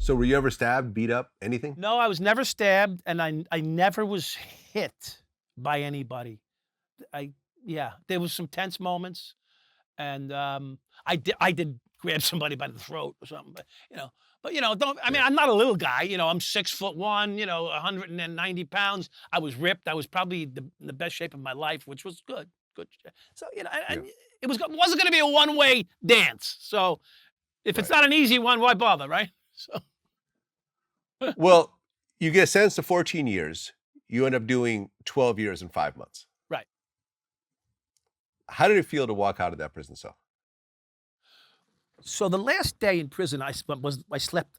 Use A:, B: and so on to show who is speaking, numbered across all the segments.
A: So were you ever stabbed, beat up, anything?
B: No, I was never stabbed, and I never was hit by anybody. I Yeah, there was some tense moments, and, I did grab somebody by the throat or something, don't I mean,
A: Yeah.
B: I'm not a little guy, I'm 6'1", 190 pounds. I was ripped. I was probably the best shape of my life, which was good, good sh so,
A: Yeah.
B: and wasn't gonna be a one-way dance, so if it's
A: Right.
B: not an easy one, why bother, right? So
A: Well, you get sentenced to 14 years. You end up doing 12 years and 5 months.
B: right.
A: How did it feel to walk out of that prison cell?
B: So the last day in prison, I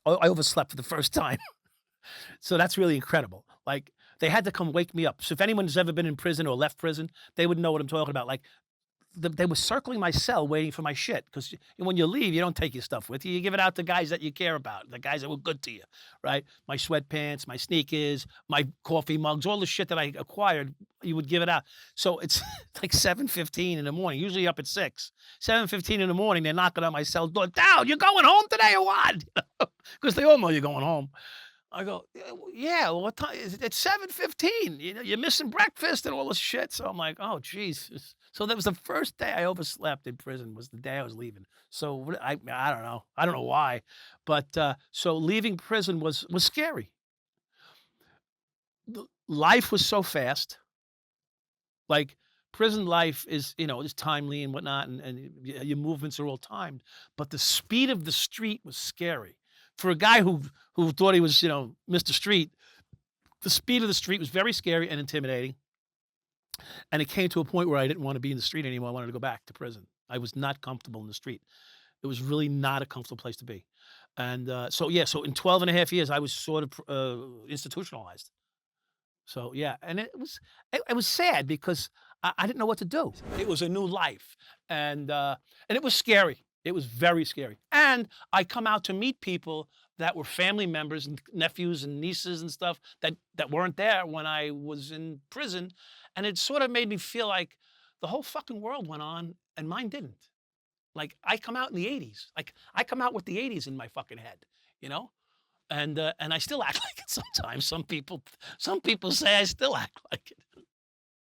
B: overslept for the first time. So that's really incredible. Like, they had to come wake me up. So if anyone's ever been in prison or left prison, they would know what I'm talking about. Like, they were circling my cell waiting for my shit because when you leave, you don't take your stuff with you. You give it out to guys that you care about, the guys that were good to you, right? My sweatpants, my sneakers, my coffee mugs, all the shit that I acquired, you would give it out. So it's like 7:15 in the morning, usually up at 6. 7:15 in the morning, they're knocking on my cell door. Dowd, you going home today or what? Because they all know you're going home. I go, yeah, well, what time is it? It's 7:15. You're missing breakfast and all this shit. So I'm like, oh, Jesus. So that was the first day I overslept in prison was the day I was leaving. So I don't know. I don't know why. But so leaving prison was scary. Life was so fast. Like prison life is timely and whatnot, and your movements are all timed. But the speed of the street was scary. For a guy who thought he was, Mr. Street, the speed of the street was very scary and intimidating. And it came to a point where I didn't want to be in the street anymore. I wanted to go back to prison. I was not comfortable in the street. It was really not a comfortable place to be. And so, yeah, so in 12 and a half years, I was sort of institutionalized. So yeah, and it was sad because I didn't know what to do. It was a new life, and it was scary. It was very scary. And I come out to meet people that were family members and nephews and nieces and stuff that weren't there when I was in prison, and it sort of made me feel like the whole fucking world went on and mine didn't. Like I come out in the '80s. Like I come out with the '80s in my fucking head, you know? And I still act like it sometimes. Some people say I still act like it.